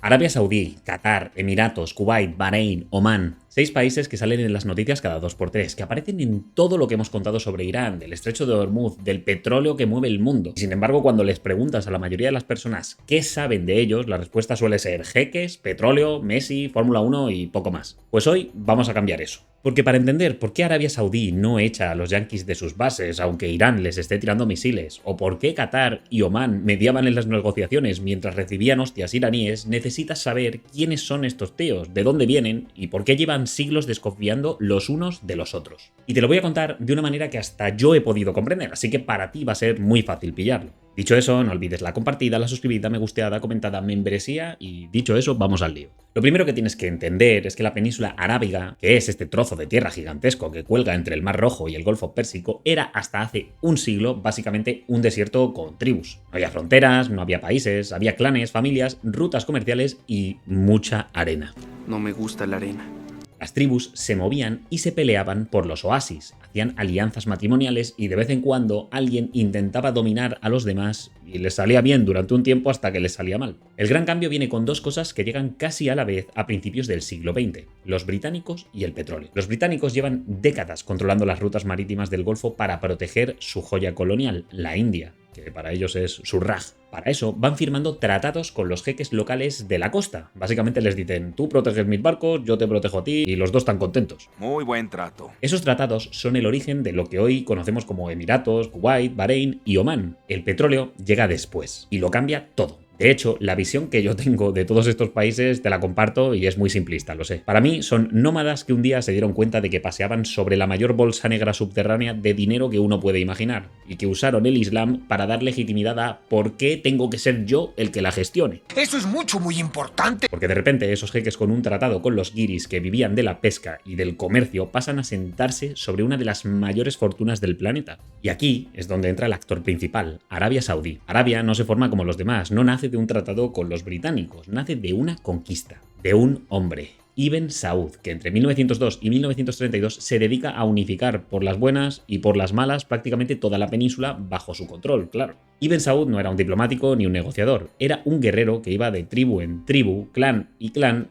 Arabia Saudí, Qatar, Emiratos, Kuwait, Bahrein, Omán. 6 países que salen en las noticias cada 2x3, que aparecen en todo lo que hemos contado sobre Irán, del estrecho de Hormuz, del petróleo que mueve el mundo. Y sin embargo, cuando les preguntas a la mayoría de las personas qué saben de ellos, la respuesta suele ser jeques, petróleo, Messi, Fórmula 1 y poco más. Pues hoy vamos a cambiar eso. Porque para entender por qué Arabia Saudí no echa a los yanquis de sus bases aunque Irán les esté tirando misiles, o por qué Qatar y Omán mediaban en las negociaciones mientras recibían hostias iraníes, necesitas saber quiénes son estos tíos, de dónde vienen y por qué llevan siglos desconfiando los unos de los otros. Y te lo voy a contar de una manera que hasta yo he podido comprender, así que para ti va a ser muy fácil pillarlo. Dicho eso, no olvides la compartida, la suscribida, me gusteada, comentada, membresía y dicho eso, vamos al lío. Lo primero que tienes que entender es que la península arábiga, que es este trozo de tierra gigantesco que cuelga entre el Mar Rojo y el Golfo Pérsico, era hasta hace un siglo básicamente un desierto con tribus. No había fronteras, no había países, había clanes, familias, rutas comerciales y mucha arena. No me gusta la arena. Las tribus se movían y se peleaban por los oasis, hacían alianzas matrimoniales y de vez en cuando alguien intentaba dominar a los demás y les salía bien durante un tiempo hasta que les salía mal. El gran cambio viene con 2 cosas que llegan casi a la vez a principios del siglo XX, los británicos y el petróleo. Los británicos llevan décadas controlando las rutas marítimas del Golfo para proteger su joya colonial, la India, que para ellos es su Raj. Para eso van firmando tratados con los jeques locales de la costa. Básicamente les dicen, tú proteges mis barcos, yo te protejo a ti, y los dos están contentos. Muy buen trato. Esos tratados son el origen de lo que hoy conocemos como Emiratos, Kuwait, Bahrein y Omán. El petróleo llega después y lo cambia todo. De hecho, la visión que yo tengo de todos estos países te la comparto y es muy simplista, lo sé. Para mí son nómadas que un día se dieron cuenta de que paseaban sobre la mayor bolsa negra subterránea de dinero que uno puede imaginar y que usaron el Islam para dar legitimidad a por qué tengo que ser yo el que la gestione. Eso es muy importante. Porque de repente esos jeques con un tratado con los guiris que vivían de la pesca y del comercio pasan a sentarse sobre una de las mayores fortunas del planeta. Y aquí es donde entra el actor principal, Arabia Saudí. Arabia no se forma como los demás, no nace de un tratado con los británicos, nace de una conquista, de un hombre, Ibn Saud, que entre 1902 y 1932 se dedica a unificar por las buenas y por las malas prácticamente toda la península bajo su control, claro. Ibn Saud no era un diplomático ni un negociador, era un guerrero que iba de tribu en tribu, clan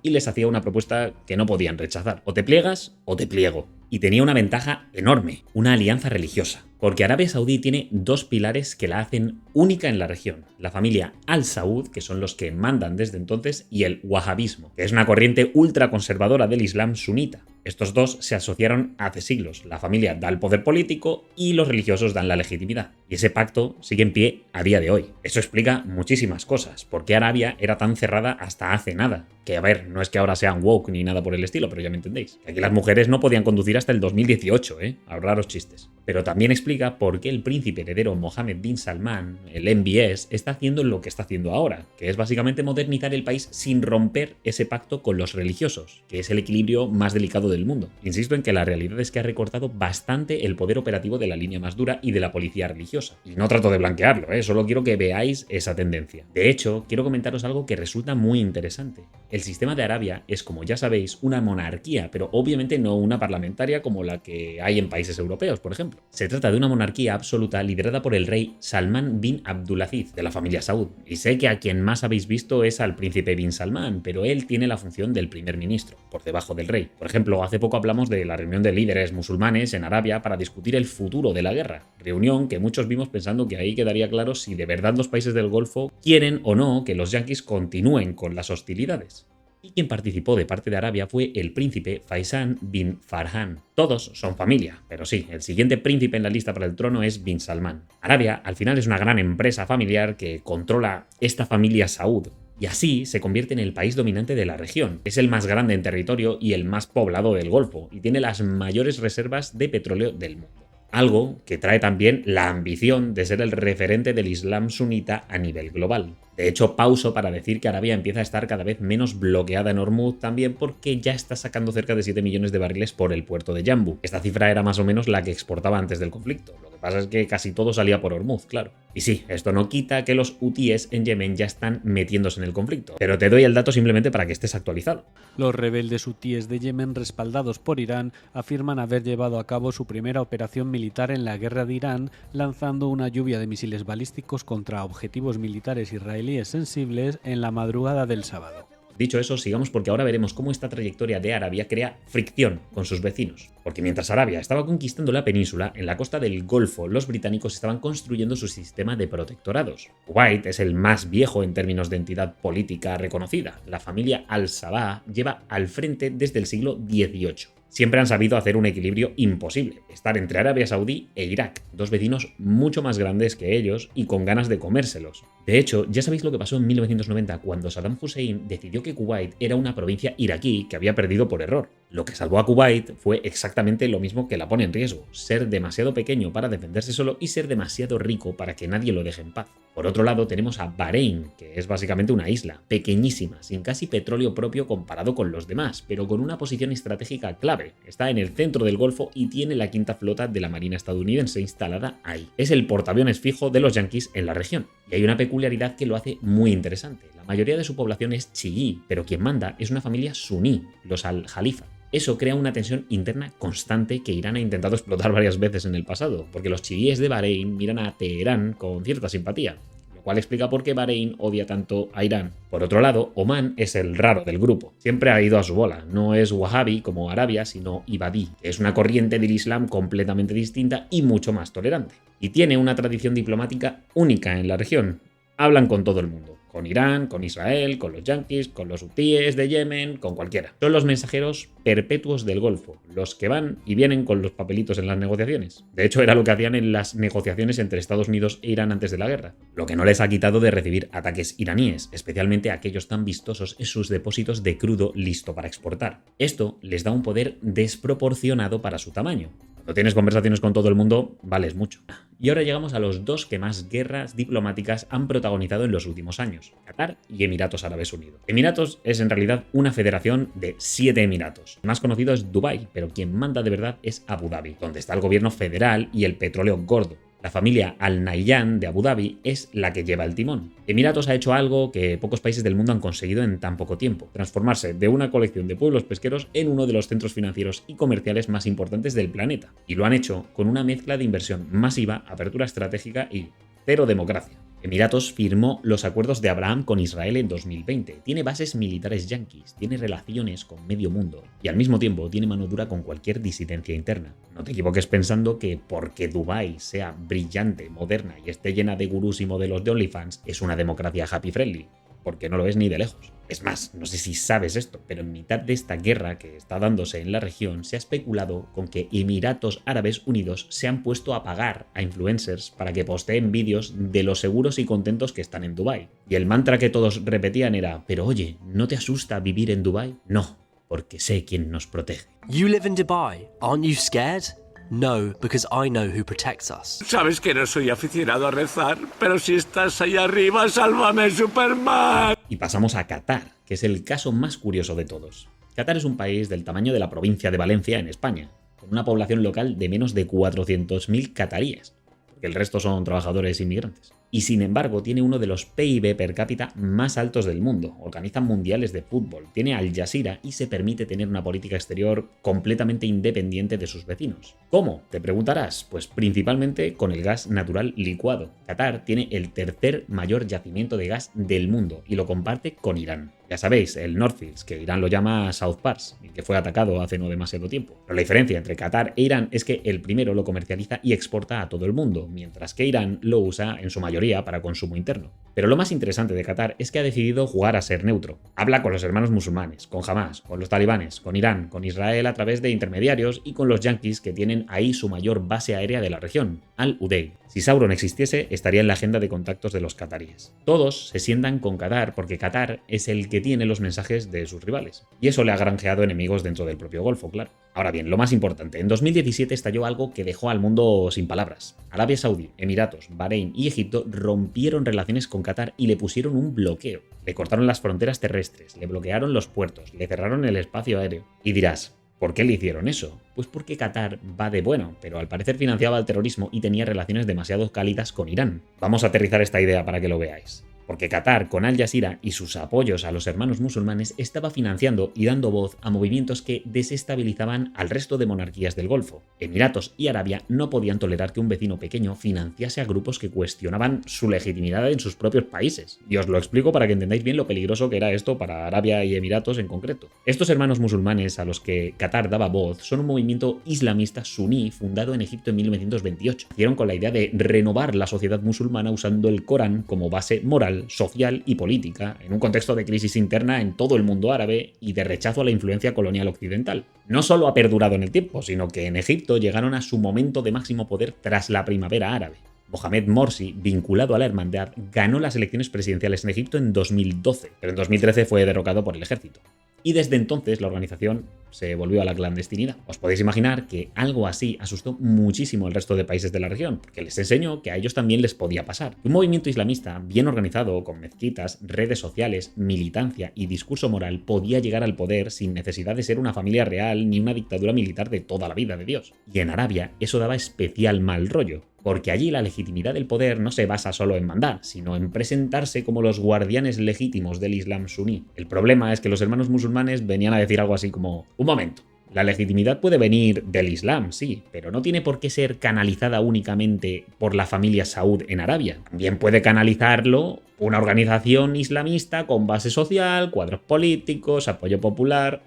y les hacía una propuesta que no podían rechazar. O te pliegas o te pliego. Y tenía una ventaja enorme, una alianza religiosa. Porque Arabia Saudí tiene 2 pilares que la hacen única en la región. La familia Al Saud, que son los que mandan desde entonces, y el wahabismo, que es una corriente ultraconservadora del Islam sunita. Estos dos se asociaron hace siglos. La familia da el poder político y los religiosos dan la legitimidad. Y ese pacto sigue en pie a día de hoy. Eso explica muchísimas cosas. ¿Por qué Arabia era tan cerrada hasta hace nada? Que a ver, no es que ahora sean woke ni nada por el estilo, pero ya me entendéis. Que aquí las mujeres no podían conducir hasta el 2018, ahorraros chistes. Pero también explica por qué el príncipe heredero Mohammed bin Salman, el MBS, está haciendo lo que está haciendo ahora, que es básicamente modernizar el país sin romper ese pacto con los religiosos, que es el equilibrio más delicado del mundo. Insisto en que la realidad es que ha recortado bastante el poder operativo de la línea más dura y de la policía religiosa. Y no trato de blanquearlo, solo quiero que veáis esa tendencia. De hecho, quiero comentaros algo que resulta muy interesante. El sistema de Arabia es, como ya sabéis, una monarquía, pero obviamente no una parlamentaria como la que hay en países europeos, por ejemplo. Se trata de una monarquía absoluta liderada por el rey Salman bin Abdulaziz, de la familia Saud. Y sé que a quien más habéis visto es al príncipe bin Salman, pero él tiene la función del primer ministro, por debajo del rey. Por ejemplo, hace poco hablamos de la reunión de líderes musulmanes en Arabia para discutir el futuro de la guerra. Reunión que muchos vimos pensando que ahí quedaría claro si de verdad los países del Golfo quieren o no que los yanquis continúen con las hostilidades. Y quien participó de parte de Arabia fue el príncipe Faisal bin Farhan. Todos son familia, pero sí, el siguiente príncipe en la lista para el trono es bin Salman. Arabia, al final, es una gran empresa familiar que controla esta familia Saud. Y así se convierte en el país dominante de la región. Es el más grande en territorio y el más poblado del Golfo, y tiene las mayores reservas de petróleo del mundo. Algo que trae también la ambición de ser el referente del Islam sunita a nivel global. De hecho, pauso para decir que Arabia empieza a estar cada vez menos bloqueada en Hormuz también porque ya está sacando cerca de 7 millones de barriles por el puerto de Yanbu. Esta cifra era más o menos la que exportaba antes del conflicto. Lo que pasa es que casi todo salía por Hormuz, claro. Y sí, esto no quita que los hutíes en Yemen ya están metiéndose en el conflicto, pero te doy el dato simplemente para que estés actualizado. Los rebeldes hutíes de Yemen, respaldados por Irán, afirman haber llevado a cabo su primera operación militar en la guerra de Irán, lanzando una lluvia de misiles balísticos contra objetivos militares israelíes sensibles en la madrugada del sábado. Dicho eso, sigamos porque ahora veremos cómo esta trayectoria de Arabia crea fricción con sus vecinos. Porque mientras Arabia estaba conquistando la península, en la costa del Golfo los británicos estaban construyendo su sistema de protectorados. Kuwait es el más viejo en términos de entidad política reconocida. La familia Al-Sabah lleva al frente desde el siglo XVIII. Siempre han sabido hacer un equilibrio imposible, estar entre Arabia Saudí e Irak, dos vecinos mucho más grandes que ellos y con ganas de comérselos. De hecho, ya sabéis lo que pasó en 1990 cuando Saddam Hussein decidió que Kuwait era una provincia iraquí que había perdido por error. Lo que salvó a Kuwait fue exactamente lo mismo que la pone en riesgo, ser demasiado pequeño para defenderse solo y ser demasiado rico para que nadie lo deje en paz. Por otro lado tenemos a Bahrein, que es básicamente una isla, pequeñísima, sin casi petróleo propio comparado con los demás, pero con una posición estratégica clave. Está en el centro del Golfo y tiene la quinta flota de la Marina estadounidense instalada ahí. Es el portaaviones fijo de los yanquis en la región, y hay una peculiaridad que lo hace muy interesante. La mayoría de su población es chií, pero quien manda es una familia suní, los al-Jalifa. Eso crea una tensión interna constante que Irán ha intentado explotar varias veces en el pasado, porque los chiíes de Bahrein miran a Teherán con cierta simpatía, lo cual explica por qué Bahrein odia tanto a Irán. Por otro lado, Omán es el raro del grupo. Siempre ha ido a su bola. No es wahhabi como Arabia, sino ibadí, que es una corriente del Islam completamente distinta y mucho más tolerante. Y tiene una tradición diplomática única en la región. Hablan con todo el mundo. Con Irán, con Israel, con los yanquis, con los hutíes de Yemen, con cualquiera. Son los mensajeros perpetuos del Golfo, los que van y vienen con los papelitos en las negociaciones. De hecho, era lo que hacían en las negociaciones entre Estados Unidos e Irán antes de la guerra. Lo que no les ha quitado de recibir ataques iraníes, especialmente aquellos tan vistosos en sus depósitos de crudo listo para exportar. Esto les da un poder desproporcionado para su tamaño. Cuando tienes conversaciones con todo el mundo, vales mucho. Y ahora llegamos a los dos que más guerras diplomáticas han protagonizado en los últimos años, Qatar y Emiratos Árabes Unidos. Emiratos es en realidad una federación de 7 emiratos. El más conocido es Dubái, pero quien manda de verdad es Abu Dhabi, donde está el gobierno federal y el petróleo gordo. La familia Al Nahyan de Abu Dhabi es la que lleva el timón. Emiratos ha hecho algo que pocos países del mundo han conseguido en tan poco tiempo: transformarse de una colección de pueblos pesqueros en uno de los centros financieros y comerciales más importantes del planeta. Y lo han hecho con una mezcla de inversión masiva, apertura estratégica y cero democracia. Emiratos firmó los acuerdos de Abraham con Israel en 2020, tiene bases militares yanquis, tiene relaciones con medio mundo y al mismo tiempo tiene mano dura con cualquier disidencia interna. No te equivoques pensando que porque Dubái sea brillante, moderna y esté llena de gurús y modelos de OnlyFans es una democracia happy friendly, porque no lo es ni de lejos. Es más, no sé si sabes esto, pero en mitad de esta guerra que está dándose en la región se ha especulado con que Emiratos Árabes Unidos se han puesto a pagar a influencers para que posteen vídeos de lo seguros y contentos que están en Dubái. Y el mantra que todos repetían era: pero oye, ¿no te asusta vivir en Dubái? No, porque sé quién nos protege. You live in Dubai, aren't you scared? No, because I know who protects us. Sabes que no soy aficionado a rezar, pero si estás ahí arriba, sálvame, Superman. Y pasamos a Qatar, que es el caso más curioso de todos. Qatar es un país del tamaño de la provincia de Valencia en España, con una población local de menos de 400.000 cataríes, porque el resto son trabajadores inmigrantes. Y sin embargo tiene uno de los PIB per cápita más altos del mundo, organiza mundiales de fútbol, tiene Al Jazeera y se permite tener una política exterior completamente independiente de sus vecinos. ¿Cómo? Te preguntarás. Pues principalmente con el gas natural licuado. Qatar tiene el tercer mayor yacimiento de gas del mundo y lo comparte con Irán. Ya sabéis, el North Fields, que Irán lo llama South Pars, y que fue atacado hace no demasiado tiempo. Pero la diferencia entre Qatar e Irán es que el primero lo comercializa y exporta a todo el mundo, mientras que Irán lo usa en su mayoría para consumo interno. Pero lo más interesante de Qatar es que ha decidido jugar a ser neutro. Habla con los hermanos musulmanes, con Hamas, con los talibanes, con Irán, con Israel a través de intermediarios y con los yanquis que tienen ahí su mayor base aérea de la región, Al-Udeid. Si Sauron existiese, estaría en la agenda de contactos de los qataríes. Todos se sientan con Qatar porque Qatar es el que tiene los mensajes de sus rivales. Y eso le ha granjeado enemigos dentro del propio Golfo, claro. Ahora bien, lo más importante, en 2017 estalló algo que dejó al mundo sin palabras. Arabia Saudí, Emiratos, Bahrein y Egipto rompieron relaciones con Qatar y le pusieron un bloqueo. Le cortaron las fronteras terrestres, le bloquearon los puertos, le cerraron el espacio aéreo. Y dirás, ¿por qué le hicieron eso? Pues porque Qatar va de bueno, pero al parecer financiaba el terrorismo y tenía relaciones demasiado cálidas con Irán. Vamos a aterrizar esta idea para que lo veáis. porque Qatar, con Al Jazeera y sus apoyos a los hermanos musulmanes, estaba financiando y dando voz a movimientos que desestabilizaban al resto de monarquías del Golfo. Emiratos y Arabia no podían tolerar que un vecino pequeño financiase a grupos que cuestionaban su legitimidad en sus propios países. Y os lo explico para que entendáis bien lo peligroso que era esto para Arabia y Emiratos en concreto. Estos hermanos musulmanes a los que Qatar daba voz son un movimiento islamista suní fundado en Egipto en 1928. Hicieron con la idea de renovar la sociedad musulmana usando el Corán como base moral, social y política, en un contexto de crisis interna en todo el mundo árabe y de rechazo a la influencia colonial occidental. No solo ha perdurado en el tiempo, sino que en Egipto llegaron a su momento de máximo poder tras la primavera árabe. Mohamed Morsi, vinculado a la hermandad, ganó las elecciones presidenciales en Egipto en 2012, pero en 2013 fue derrocado por el ejército. Y desde entonces la organización se volvió a la clandestinidad. Os podéis imaginar que algo así asustó muchísimo al resto de países de la región, porque les enseñó que a ellos también les podía pasar. Un movimiento islamista bien organizado, con mezquitas, redes sociales, militancia y discurso moral, podía llegar al poder sin necesidad de ser una familia real ni una dictadura militar de toda la vida de Dios. Y en Arabia eso daba especial mal rollo, porque allí la legitimidad del poder no se basa solo en mandar, sino en presentarse como los guardianes legítimos del Islam suní. El problema es que los hermanos musulmanes venían a decir algo así como: un momento, la legitimidad puede venir del Islam, sí, pero no tiene por qué ser canalizada únicamente por la familia Saud en Arabia. También puede canalizarlo una organización islamista con base social, cuadros políticos, apoyo popular.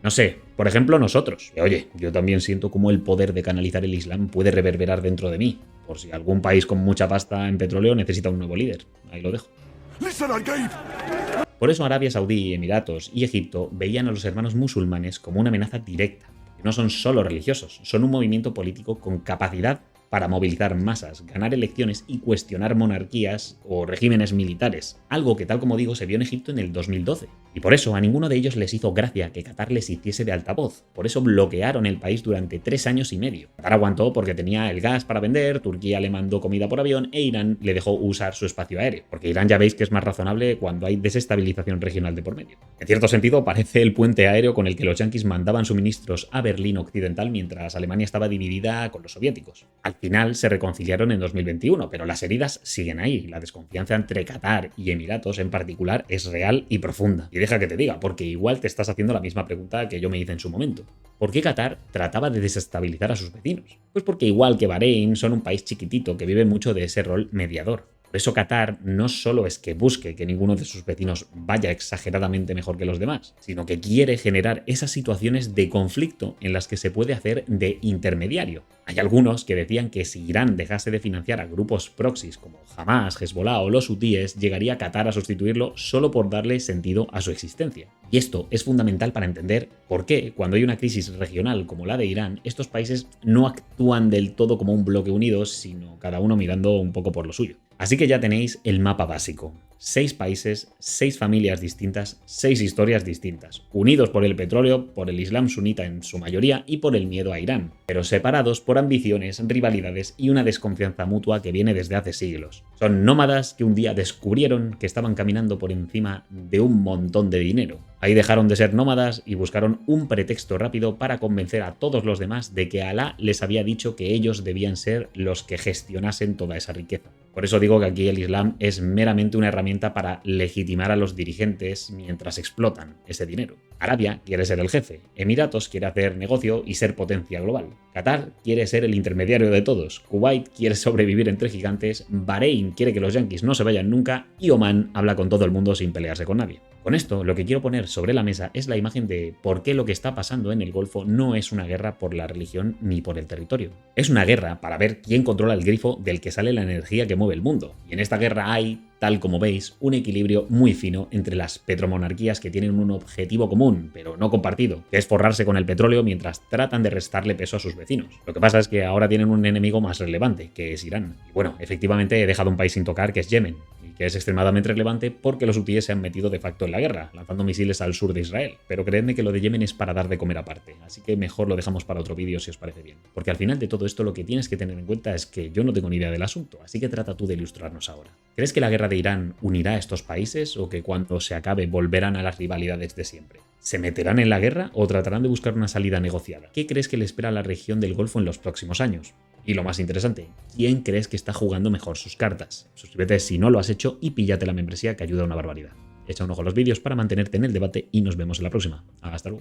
No sé, por ejemplo nosotros. Oye, yo también siento como el poder de canalizar el Islam puede reverberar dentro de mí, por si algún país con mucha pasta en petróleo necesita un nuevo líder. Ahí lo dejo. Por eso Arabia Saudí, Emiratos y Egipto veían a los hermanos musulmanes como una amenaza directa. No son solo religiosos, son un movimiento político con capacidad para movilizar masas, ganar elecciones y cuestionar monarquías o regímenes militares, algo que, tal como digo, se vio en Egipto en el 2012. Y por eso a ninguno de ellos les hizo gracia que Qatar les hiciese de altavoz, por eso bloquearon el país durante 3 años y medio. Qatar aguantó porque tenía el gas para vender, Turquía le mandó comida por avión e Irán le dejó usar su espacio aéreo, porque Irán ya veis que es más razonable cuando hay desestabilización regional de por medio. En cierto sentido parece el puente aéreo con el que los yanquis mandaban suministros a Berlín Occidental mientras Alemania estaba dividida con los soviéticos. Al final se reconciliaron en 2021, pero las heridas siguen ahí. La desconfianza entre Qatar y Emiratos en particular es real y profunda. Y deja que te diga, porque igual te estás haciendo la misma pregunta que yo me hice en su momento. ¿Por qué Qatar trataba de desestabilizar a sus vecinos? Pues porque igual que Bahrein son un país chiquitito que vive mucho de ese rol mediador. Por eso Qatar no solo es que busque que ninguno de sus vecinos vaya exageradamente mejor que los demás, sino que quiere generar esas situaciones de conflicto en las que se puede hacer de intermediario. Hay algunos que decían que si Irán dejase de financiar a grupos proxies como Hamas, Hezbollah o los hutíes, llegaría Qatar a sustituirlo solo por darle sentido a su existencia. Y esto es fundamental para entender por qué, cuando hay una crisis regional como la de Irán, estos países no actúan del todo como un bloque unido, sino cada uno mirando un poco por lo suyo. Así que ya tenéis el mapa básico. 6 países, 6 familias distintas, 6 historias distintas, unidos por el petróleo, por el Islam sunita en su mayoría y por el miedo a Irán, pero separados por ambiciones, rivalidades y una desconfianza mutua que viene desde hace siglos. Son nómadas que un día descubrieron que estaban caminando por encima de un montón de dinero. Ahí dejaron de ser nómadas y buscaron un pretexto rápido para convencer a todos los demás de que Alá les había dicho que ellos debían ser los que gestionasen toda esa riqueza. Por eso digo que aquí el Islam es meramente una herramienta para legitimar a los dirigentes mientras explotan ese dinero. Arabia quiere ser el jefe, Emiratos quiere hacer negocio y ser potencia global. Qatar quiere ser el intermediario de todos, Kuwait quiere sobrevivir entre gigantes, Bahrein quiere que los yanquis no se vayan nunca y Omán habla con todo el mundo sin pelearse con nadie. Con esto, lo que quiero poner sobre la mesa es la imagen de por qué lo que está pasando en el Golfo no es una guerra por la religión ni por el territorio. Es una guerra para ver quién controla el grifo del que sale la energía que mueve el mundo. Y en esta guerra hay, tal como veis, un equilibrio muy fino entre las petromonarquías que tienen un objetivo común, pero no compartido, que es forrarse con el petróleo mientras tratan de restarle peso a sus vecinos. Lo que pasa es que ahora tienen un enemigo más relevante, que es Irán. Y bueno, efectivamente he dejado un país sin tocar, que es Yemen, y que es extremadamente relevante porque los hutíes se han metido de facto en la guerra, lanzando misiles al sur de Israel. Pero creedme que lo de Yemen es para dar de comer aparte, así que mejor lo dejamos para otro vídeo si os parece bien. Porque al final de todo esto lo que tienes que tener en cuenta es que yo no tengo ni idea del asunto, así que trata tú de ilustrarnos ahora. ¿Crees que la guerra de Irán unirá a estos países o que cuando se acabe volverán a las rivalidades de siempre? ¿Se meterán en la guerra o tratarán de buscar una salida negociada? ¿Qué crees que le espera a la región del Golfo en los próximos años? Y lo más interesante, ¿quién crees que está jugando mejor sus cartas? Suscríbete si no lo has hecho y píllate la membresía que ayuda una barbaridad. Echa un ojo a los vídeos para mantenerte en el debate y nos vemos en la próxima. Hasta luego.